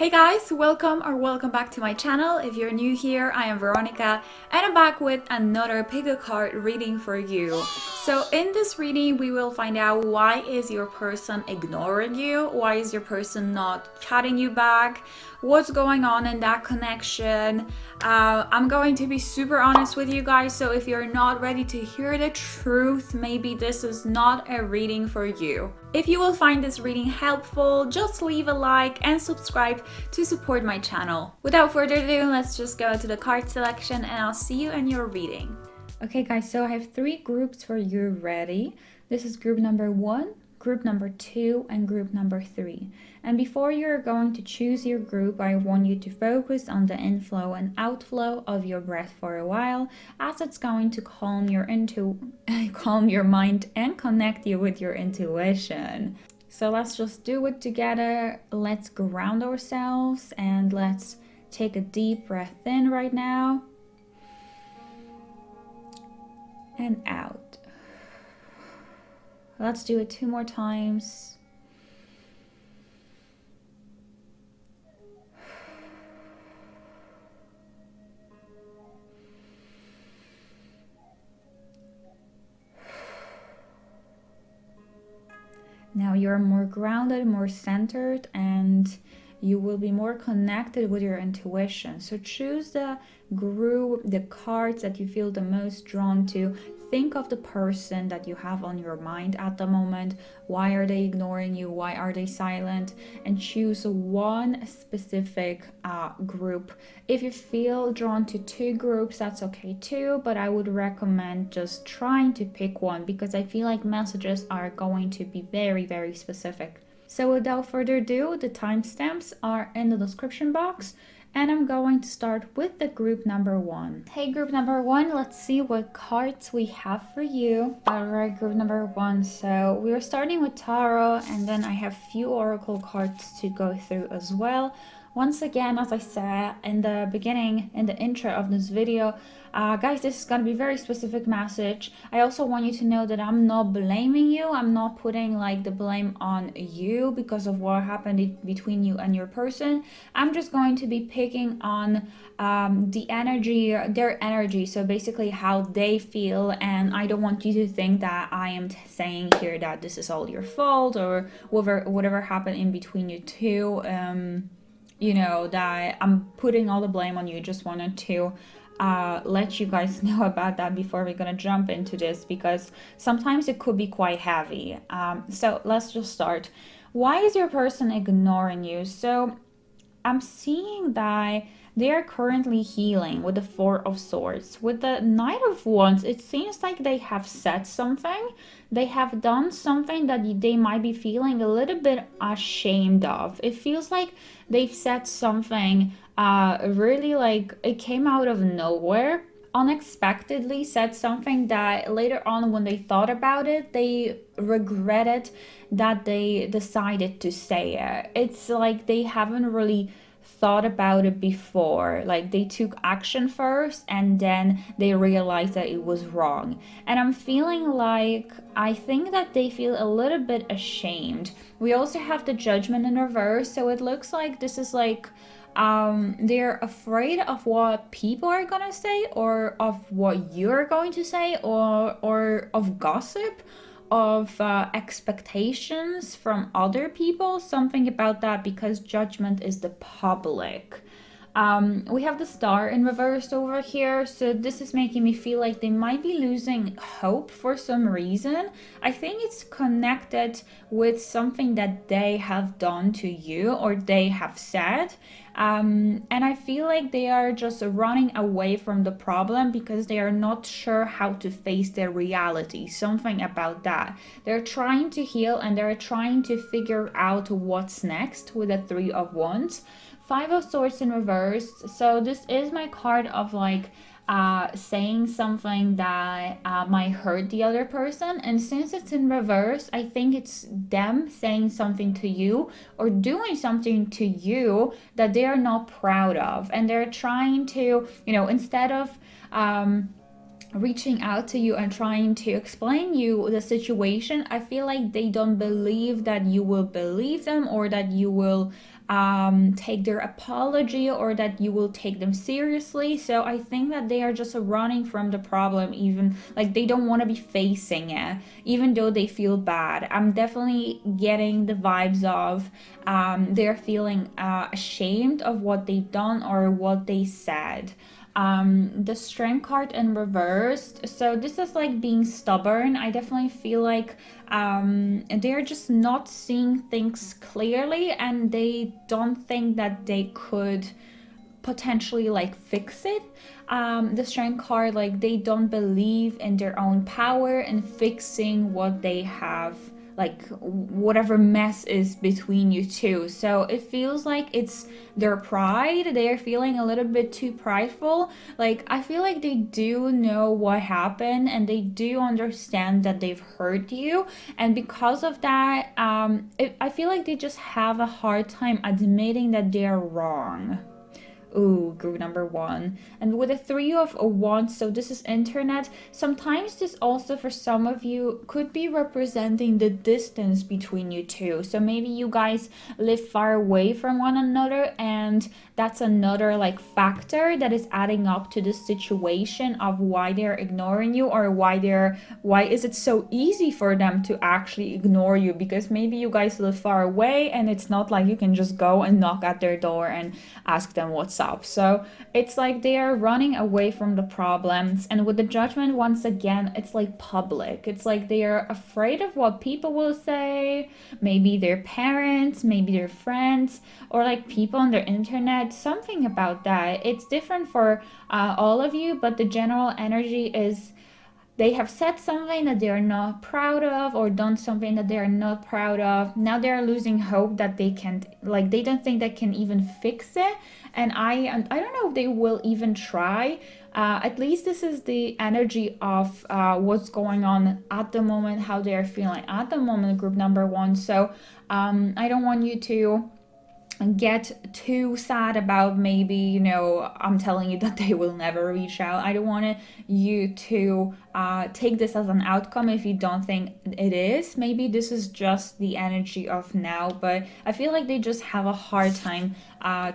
Hey guys, welcome back to my channel. If you're new here, I am Veronica and I'm back with another pick a card reading for you. So in this reading, we will find out why is your person ignoring you? Why is your person not chatting you back? What's going on in that connection? I'm going to be super honest with you guys, so if you're not ready to hear the truth, maybe this is not a reading for you. If you will find this reading helpful, just leave a like and subscribe to support my channel. Without further ado, let's just go to the card selection and I'll see you in your reading. Okay guys, so I have three groups for you ready. This is group number 1, group number 2, and group number 3. And before you're going to choose your group, I want you to focus on the inflow and outflow of your breath for a while, as it's going to calm your mind and connect you with your intuition. So let's just do it together. Let's ground ourselves and let's take a deep breath in right now and out. Let's do it 2 more times. Now you're more grounded, more centered, and you will be more connected with your intuition. So choose the group, the cards that you feel the most drawn to. Think of the person that you have on your mind at the moment. Why are they ignoring you? Why are they silent? And choose one specific group. If you feel drawn to 2 groups, that's okay too, but I would recommend just trying to pick one because I feel like messages are going to be very, very specific. So without further ado, the timestamps are in the description box. And I'm going to start with the group number 1. Hey, group number 1, let's see what cards we have for you. Alright, group number 1. So we're starting with tarot, and then I have few oracle cards to go through as well. Once again, as I said in the beginning, in the intro of this video, guys, this is going to be a very specific message. I also want you to know that I'm not blaming you. I'm not putting like the blame on you because of what happened between you and your person. I'm just going to be picking on the energy, their energy. So basically how they feel. And I don't want you to think that I am saying here that this is all your fault or whatever happened in between you two. You know, that I'm putting all the blame on you. Just wanted to let you guys know about that before we're gonna jump into this, because sometimes it could be quite heavy. So let's just start. Why is your person ignoring you? So I'm seeing that they are currently healing with the 4 of Swords. With the Knight of Wands, it seems like they have said something. They have done something that they might be feeling a little bit ashamed of. It feels like they've said something really like it came out of nowhere. Unexpectedly said something that later on when they thought about it, they regretted that they decided to say it. It's like they haven't really thought about it before. Like they took action first and then they realized that it was wrong. And I'm feeling like I think that they feel a little bit ashamed. We also have the Judgment in reverse, so it looks like this is like they're afraid of what people are gonna say, or of what you're going to say, or of gossip, of expectations from other people, something about that, because Judgment is the public. We have the Star in reverse over here, so this is making me feel like they might be losing hope for some reason. I think it's connected with something that they have done to you or they have said. And I feel like they are just running away from the problem because they are not sure how to face their reality. Something about that. They're trying to heal and they're trying to figure out what's next with the 3 of Wands. 5 of Swords in reverse. So this is my card of like saying something that might hurt the other person, and since it's in reverse, I think it's them saying something to you or doing something to you that they are not proud of, and they're trying to, you know, instead of reaching out to you and trying to explain you the situation, I feel like they don't believe that you will believe them, or that you will take their apology or that you will take them seriously. So I think that they are just running from the problem, even like they don't want to be facing it, even though they feel bad. I'm definitely getting the vibes of they're feeling ashamed of what they've done or what they said. The strength card in reversed, so this is like being stubborn. I definitely feel like they're just not seeing things clearly, and they don't think that they could potentially like fix it. The strength card, like they don't believe in their own power and fixing what they have, like whatever mess is between you two. So it feels like it's their pride. They're feeling a little bit too prideful. Like I feel like they do know what happened and they do understand that they've hurt you, and because of that I feel like they just have a hard time admitting that they're wrong. Ooh, group number 1. And with the 3 of Wands, so this is internet. Sometimes this also for some of you could be representing the distance between you two. So maybe you guys live far away from one another, and that's another like factor that is adding up to the situation of why they're ignoring you, or why is it so easy for them to actually ignore you, because maybe you guys live far away and it's not like you can just go and knock at their door and ask them what's up. So it's like they are running away from the problems. And with the judgment, once again, it's like public. It's like they are afraid of what people will say, maybe their parents, maybe their friends, or like people on their internet, something about that. It's different for all of you, but the general energy is they have said something that they are not proud of, or done something that they are not proud of. Now they are losing hope that they can't, like they don't think they can even fix it. And I don't know if they will even try. At least this is the energy of what's going on at the moment, how they are feeling at the moment, group number 1. So I don't want you to get too sad about maybe, you know, I'm telling you that they will never reach out. I don't want you to take this as an outcome if you don't think it is. Maybe this is just the energy of now, but I feel like they just have a hard time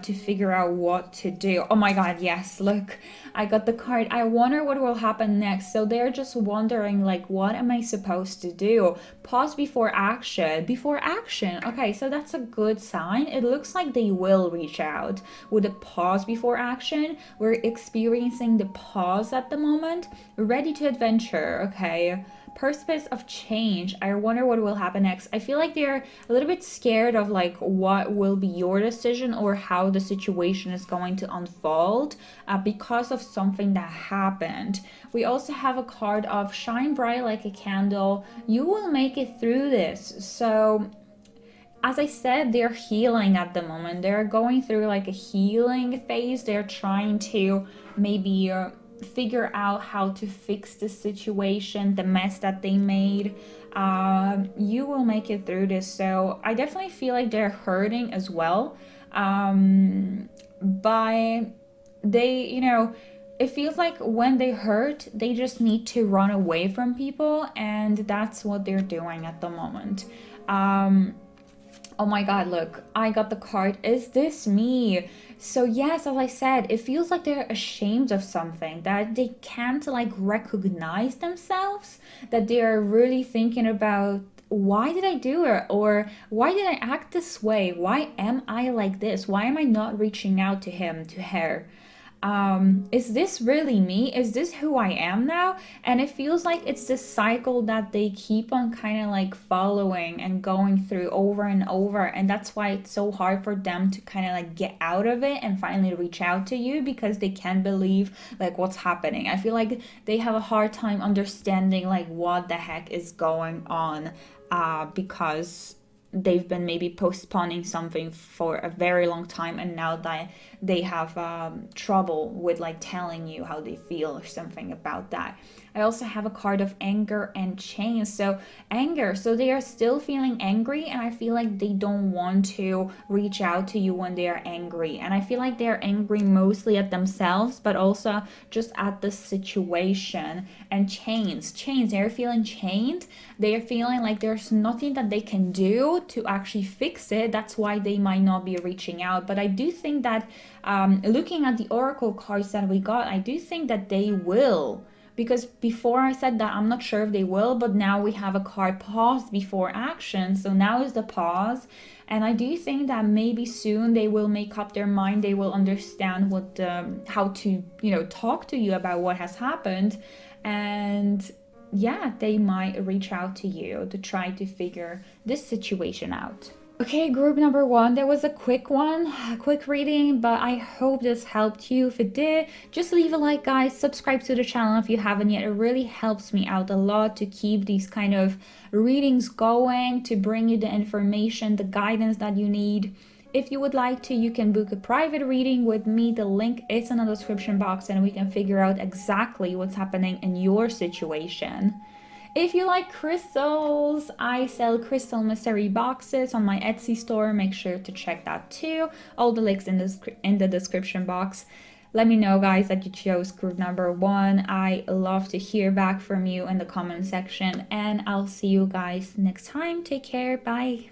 to figure out what to do. Oh my god, yes, look, I got the card. I wonder what will happen next. So they're just wondering, like, what am I supposed to do? Pause before action. Before action. Okay, so that's a good sign. It looks like they will reach out. With a pause before action, we're experiencing the pause at the moment. Ready to adventure. Okay. Purpose of change. I wonder what will happen next. I feel like they're a little bit scared of like what will be your decision or how the situation is going to unfold because of something that happened. We also have a card of shine bright like a candle. You will make it through this. So as I said, they're healing at the moment. They're going through like a healing phase. They're trying to maybe figure out how to fix the situation, the mess that they made. You will make it through this. So I definitely feel like they're hurting as well. But they, you know, it feels like when they hurt, they just need to run away from people, and that's what they're doing at the moment. Oh my god, look, I got the card. Is this me? So yes, as I said, it feels like they're ashamed of something, that they can't like recognize themselves, that they are really thinking about, why did I do it? Or why did I act this way? Why am I like this? Why am I not reaching out to him, to her? Is this really me? Is this who I am now? And it feels like it's this cycle that they keep on kind of like following and going through over and over, and that's why it's so hard for them to kind of like get out of it and finally reach out to you, because they can't believe like what's happening. I feel like they have a hard time understanding like what the heck is going on, because they've been maybe postponing something for a very long time, and now that they have trouble with like telling you how they feel or something about that. I also have a card of anger and change. So anger, so they are still feeling angry, and I feel like they don't want to reach out to you when they are angry. And I feel like they're angry mostly at themselves, but also just at the situation. And chains, they're feeling chained. They are feeling like there's nothing that they can do. how to actually fix it. That's why they might not be reaching out. But I do think that looking at the oracle cards that we got, I do think that they will. Because before I said that I'm not sure if they will, but now we have a card pause before action. So now is the pause. And I do think that maybe soon they will make up their mind. They will understand what how to, talk to you about what has happened. And yeah, they might reach out to you to try to figure this situation out. Okay, group number 1, that was a quick one, a quick reading, but I hope this helped you. If it did, just leave a like, guys, subscribe to the channel if you haven't yet. It really helps me out a lot to keep these kind of readings going, to bring you the information, the guidance that you need. If you would like to, you can book a private reading with me. The link is in the description box and we can figure out exactly what's happening in your situation. If you like crystals, I sell crystal mystery boxes on my Etsy store. Make sure to check that too. All the links in the description box. Let me know, guys, that you chose group number 1. I love to hear back from you in the comment section, and I'll see you guys next time. Take care. Bye.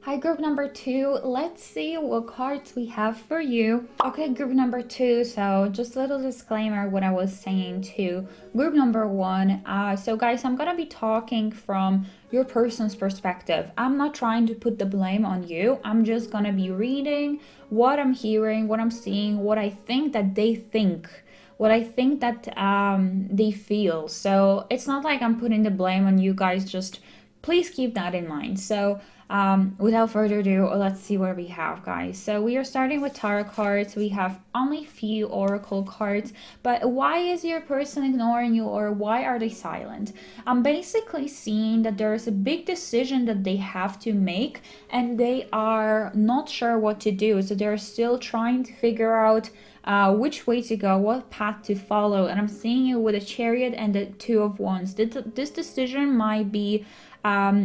Hi, group number 2. Let's see what cards we have for you. Okay, group number 2. So just a little disclaimer what I was saying to group number 1. So guys, I'm gonna be talking from your person's perspective. I'm not trying to put the blame on you. I'm just gonna be reading what I'm hearing, what I'm seeing, what I think that they think, what I think that they feel. So it's not like I'm putting the blame on you guys. Just please keep that in mind. So without further ado, let's see what we have, guys. So we are starting with tarot cards. We have only few oracle cards, but why is your person ignoring you, or why are they silent? I'm basically seeing that there is a big decision that they have to make and they are not sure what to do. So they're still trying to figure out which way to go, what path to follow. And I'm seeing it with a Chariot and the Two of Wands. This decision might be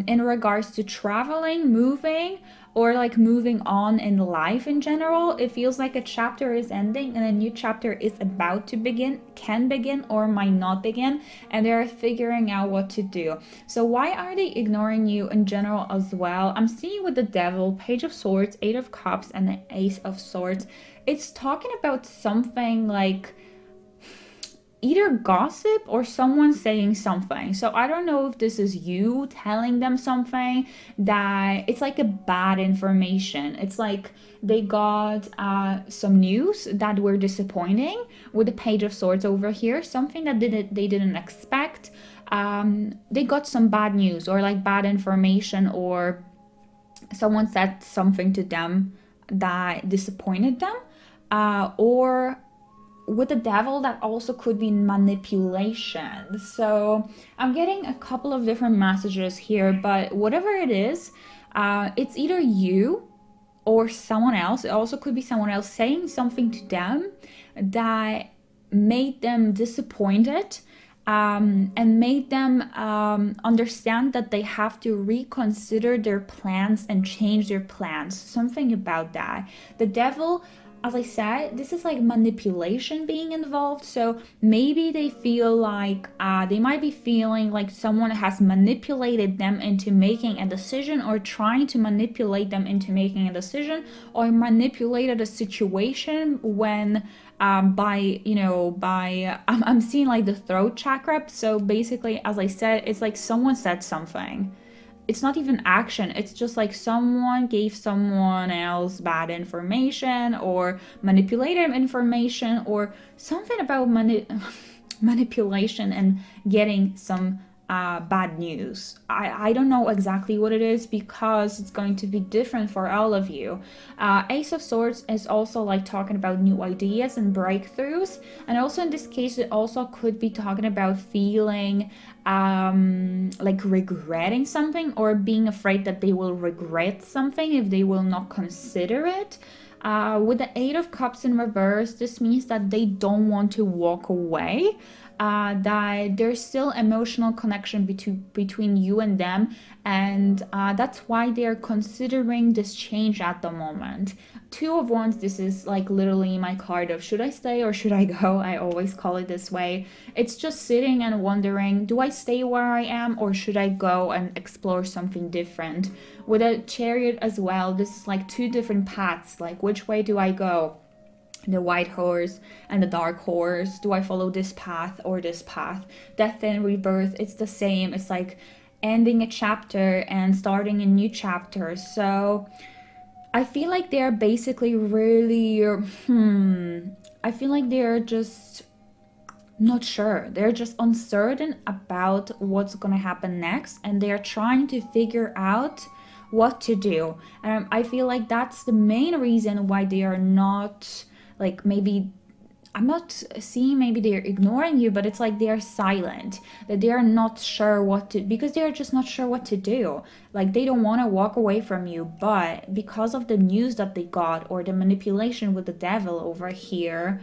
in regards to traveling, moving, or like moving on in life in general. It feels like a chapter is ending and a new chapter is about to begin, can begin or might not begin, and they're figuring out what to do. So why are they ignoring you in general as well? I'm seeing with the Devil, Page of Swords, 8 of Cups, and the Ace of Swords. It's talking about something like either gossip or someone saying something. So I don't know if this is you telling them something that it's like a bad information. It's like they got some news that were disappointing with the Page of Swords over here, something that they didn't expect. They got some bad news or like bad information, or someone said something to them that disappointed them, or with the Devil, that also could be manipulation. So I'm getting a couple of different messages here, but whatever it is, it's either you or someone else. It also could be someone else saying something to them that made them disappointed, and made them understand that they have to reconsider their plans and change their plans. Something about that. The Devil, as I said, this is like manipulation being involved. So maybe they feel like they might be feeling like someone has manipulated them into making a decision, or trying to manipulate them into making a decision, or manipulated a situation when I'm seeing like the throat chakra. So basically, as I said, it's like someone said something. It's not even action, it's just like someone gave someone else bad information or manipulated information, or something about manipulation and getting some bad news. I don't know exactly what it is, because it's going to be different for all of you. Ace of Swords is also like talking about new ideas and breakthroughs, and also in this case it also could be talking about feeling like regretting something, or being afraid that they will regret something if they will not consider it. With the 8 of Cups in reverse, this means that they don't want to walk away. that there's still emotional connection between you and them, and that's why they're considering this change at the moment. Two of Wands, this is like literally my card of should I stay or should I go? I always call it this way. It's just sitting and wondering, do I stay where I am or should I go and explore something different? With a Chariot as well, this is like two different paths, like which way do I go? The white horse and the dark horse. Do I follow this path or this path? Death and rebirth, it's the same. It's like ending a chapter and starting a new chapter. So I feel like they're basically really, I feel like they're just not sure. They're just uncertain about what's gonna happen next, and they're trying to figure out what to do. I feel like that's the main reason why they are not, like, maybe I'm not seeing maybe they're ignoring you, but it's like they're silent, that they're not sure what to, because they're just not sure what to do. Like they don't want to walk away from you, but because of the news that they got or the manipulation with the devil over here,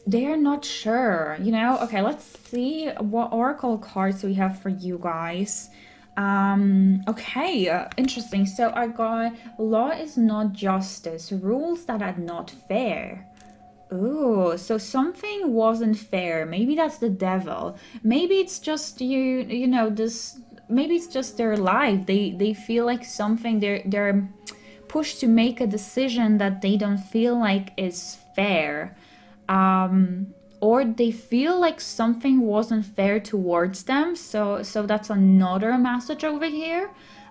they're not sure, you know? Okay, let's see what oracle cards we have for you guys. Okay, interesting. So I got law is not justice, rules that are not fair. Oh, so something wasn't fair. Maybe that's the devil. Maybe it's just you know, this, maybe it's just their life. They feel like something, they're pushed to make a decision that they don't feel like is fair. Or they feel like something wasn't fair towards them. So that's another message over here.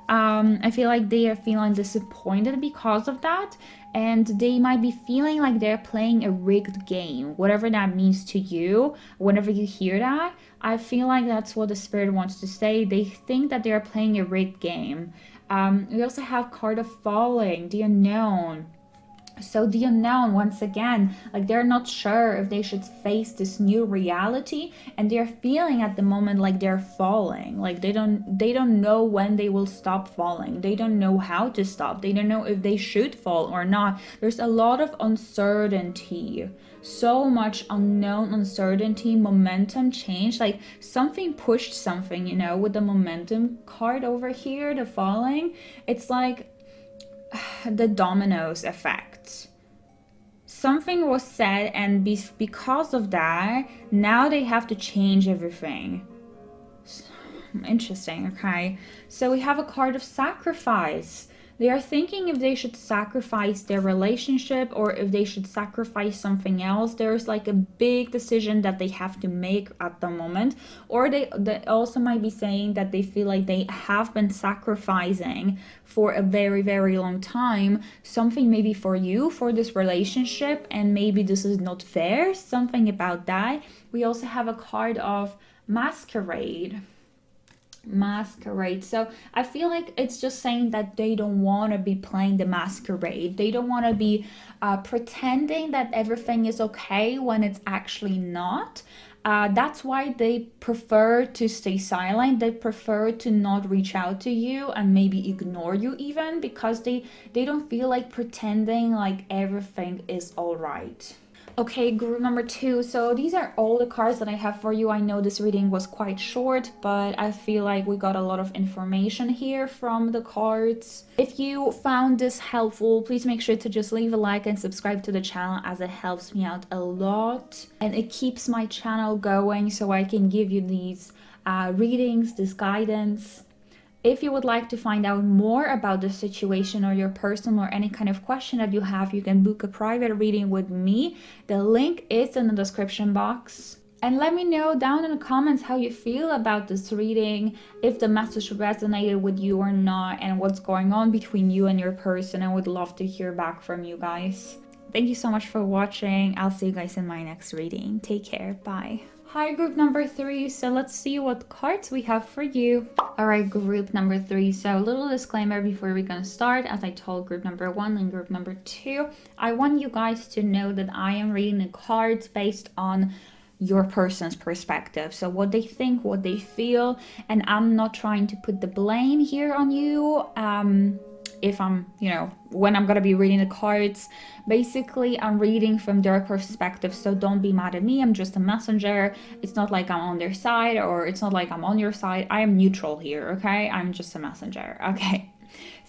I feel like they are feeling disappointed because of that, and they might be feeling like they're playing a rigged game, whatever that means to you. Whenever you hear that, I feel like that's what the spirit wants to say. They think that they're playing a rigged game. We also have card of falling, the unknown. So the unknown, once again, like they're not sure if they should face this new reality, and they're feeling at the moment like they're falling. Like they don't know when they will stop falling. They don't know how to stop. They don't know if they should fall or not. There's a lot of uncertainty, so much unknown uncertainty, momentum change, like something pushed something, you know, with the momentum card over here, the falling. It's like the dominoes effect. Something was said, and because of that, now they have to change everything. Interesting. Okay, so we have a card of sacrifice. They are thinking if they should sacrifice their relationship or if they should sacrifice something else. There's like a big decision that they have to make at the moment. Or they also might be saying that they feel like they have been sacrificing for a very, very long time. Something maybe for you, for this relationship, and maybe this is not fair. Something about that. We also have a card of masquerade. So I feel like it's just saying that they don't want to be playing the masquerade. They don't want to be pretending that everything is okay when it's actually not. That's why they prefer to stay silent. They prefer to not reach out to you and maybe ignore you even, because they don't feel like pretending like everything is all right. Okay, group number 2. So these are all the cards that I have for you. I know this reading was quite short, but I feel like we got a lot of information here from the cards. If you found this helpful, please make sure to just leave a like and subscribe to the channel, as it helps me out a lot. And it keeps my channel going so I can give you these readings, this guidance. If you would like to find out more about the situation or your person or any kind of question that you have, you can book a private reading with me. The link is in the description box. And let me know down in the comments how you feel about this reading, if the message resonated with you or not, and what's going on between you and your person. I would love to hear back from you guys. Thank you so much for watching. I'll see you guys in my next reading. Take care. Bye. Hi, group number 3. So let's see what cards we have for you. All right, group number 3. So a little disclaimer before we're gonna start. As I told group number 1 and group number 2, I want you guys to know that I am reading the cards based on your person's perspective. So what they think, what they feel, and I'm not trying to put the blame here on you. if I'm, when I'm gonna be reading the cards, basically I'm reading from their perspective. So don't be mad at me. I'm just a messenger. It's not like I'm on their side, or it's not like I'm on your side. I am neutral here, okay? I'm just a messenger, okay?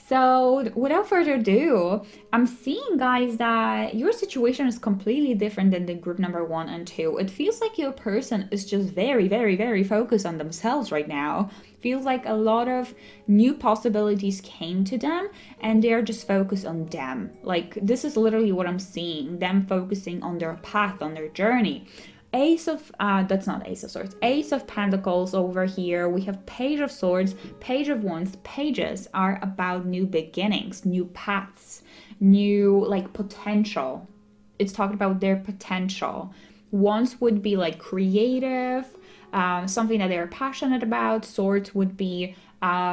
So without further ado, I'm seeing, guys, that your situation is completely different than the group number 1 and 2. It feels like your person is just very, very, very focused on themselves right now. Feels like a lot of new possibilities came to them and they're just focused on them. Like, this is literally what I'm seeing, them focusing on their path, on their journey. Ace of, that's not Ace of Swords, Ace of Pentacles over here. We have Page of Swords, Page of Wands. Pages are about new beginnings, new paths, new, like, potential. It's talking about their potential. Wands would be like creative, something that they're passionate about. Swords would be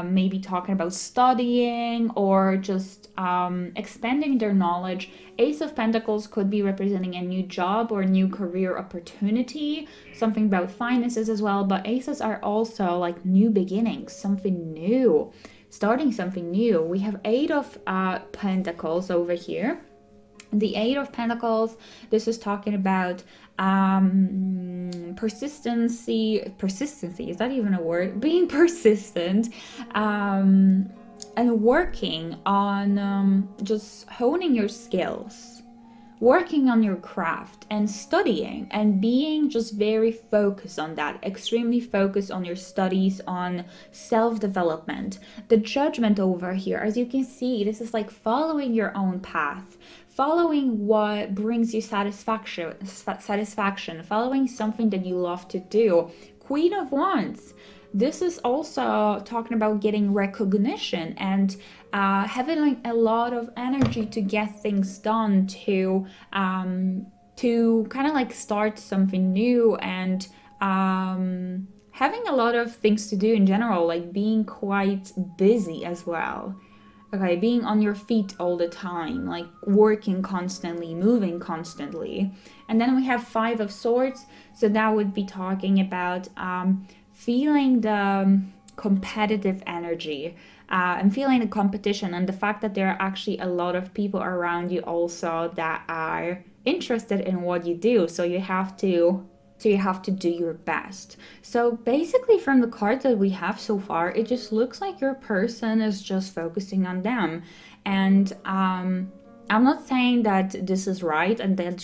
maybe talking about studying or just expanding their knowledge. Ace of Pentacles could be representing a new job or new career opportunity, something about finances as well. But aces are also like new beginnings, something new, starting something new. We have Eight of Pentacles over here. The Eight of Pentacles, this is talking about persistency, is that even a word? Being persistent, and working on just honing your skills, working on your craft and studying and being just very focused on that, extremely focused on your studies, on self-development. The Judgment over here, as you can see, this is like following your own path, following what brings you satisfaction, following something that you love to do. Queen of Wands, this is also talking about getting recognition and having like a lot of energy to get things done, to kind of like start something new, and having a lot of things to do in general, like being quite busy as well. Okay, being on your feet all the time, like working constantly, moving constantly. And then we have Five of Swords. So that would be talking about feeling the competitive energy and feeling the competition, and the fact that there are actually a lot of people around you also that are interested in what you do. So you have to do your best. So basically, from the cards that we have so far, it just looks like your person is just focusing on them. And I'm not saying that this is right and that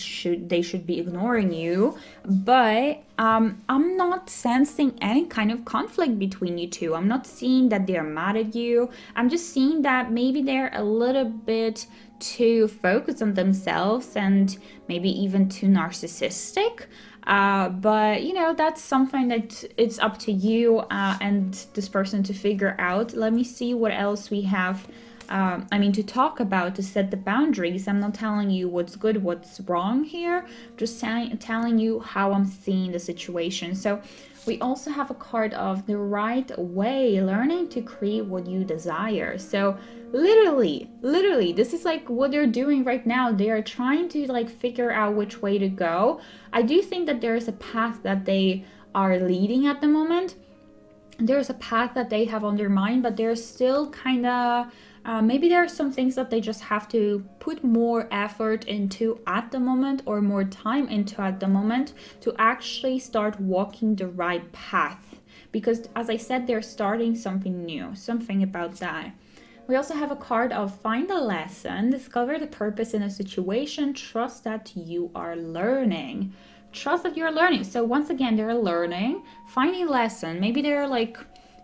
they should be ignoring you, but I'm not sensing any kind of conflict between you two. I'm not seeing that they're mad at you. I'm just seeing that maybe they're a little bit too focused on themselves and maybe even too narcissistic. But that's something that it's up to you and this person to figure out. Let me see what else we have. To talk about, to set the boundaries. I'm not telling you what's good, what's wrong here, just telling you how I'm seeing the situation. So we also have a card of the right way, learning to create what you desire. So literally, this is like what they're doing right now. They are trying to like figure out which way to go. I do think that there is a path that they are leading at the moment. There's a path that they have on their mind, but they're still kind of maybe there are some things that they just have to put more effort into at the moment, or more time into at the moment, to actually start walking the right path. Because as I said, they're starting something new, something about that. We also have a card of find a lesson, discover the purpose in a situation, trust that you are learning. Trust that you're learning. So once again, they're learning, finding a lesson. Maybe they're like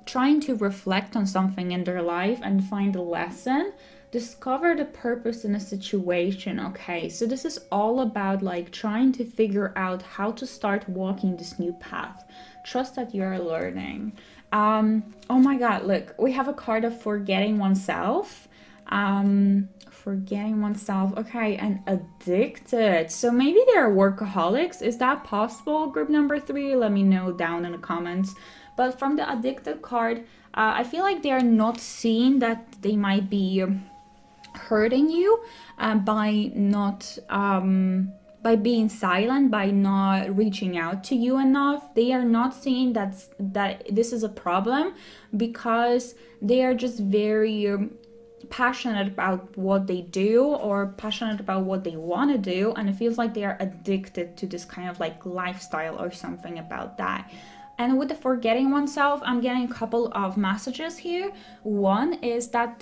trying to reflect on something in their life and find a lesson. Discover the purpose in a situation. Okay, so this is all about like trying to figure out how to start walking this new path. Trust that you're learning. Oh my god, look, we have a card of forgetting oneself. Forgetting oneself. Okay, and addicted. So maybe they're workaholics. Is that possible, group number 3? Let me know down in the comments. But from the addicted card, I feel like they are not seeing that they might be hurting you by not by being silent, by not reaching out to you enough. They are not seeing that this is a problem, because they are just very passionate about what they do or passionate about what they want to do, and it feels like they are addicted to this kind of like lifestyle or something about that. And with the forgetting oneself, I'm getting a couple of messages here. One is that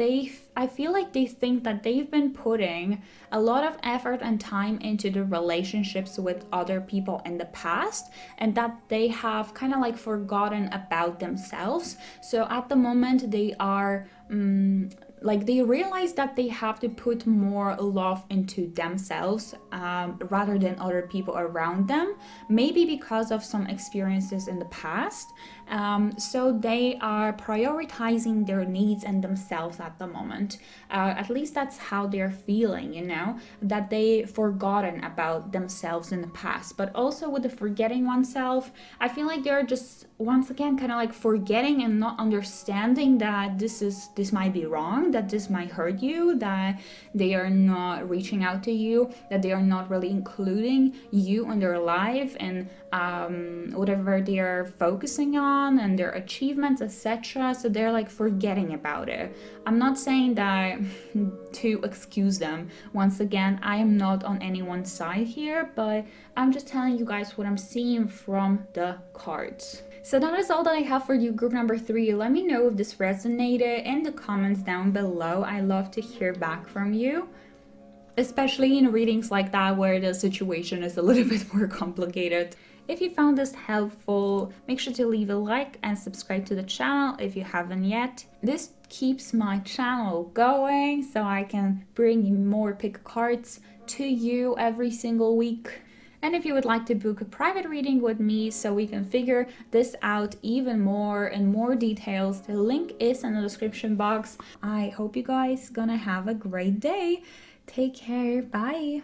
I feel like they think that they've been putting a lot of effort and time into the relationships with other people in the past, and that they have kind of like forgotten about themselves. So at the moment, they are like they realize that they have to put more love into themselves rather than other people around them, maybe because of some experiences in the past. So they are prioritizing their needs and themselves at the moment. At least that's how they're feeling, you know, that they forgotten about themselves in the past. But also with the forgetting oneself, I feel like they're just once again kind of like forgetting and not understanding that this might be wrong, that this might hurt you, that they are not reaching out to you, that they are not really including you in their life and whatever they are focusing on and their achievements, etc. So they're like forgetting about it. I'm not saying that to excuse them. Once again, I am not on anyone's side here, but I'm just telling you guys what I'm seeing from the cards. So that is all that I have for you, group number 3. Let me know if this resonated in the comments down below. I love to hear back from you, especially in readings like that where the situation is a little bit more complicated. If you found this helpful, make sure to leave a like and subscribe to the channel if you haven't yet. This keeps my channel going so I can bring you more pick cards to you every single week. And if you would like to book a private reading with me so we can figure this out even more in more details, the link is in the description box. I hope you guys gonna have a great day. Take care. Bye.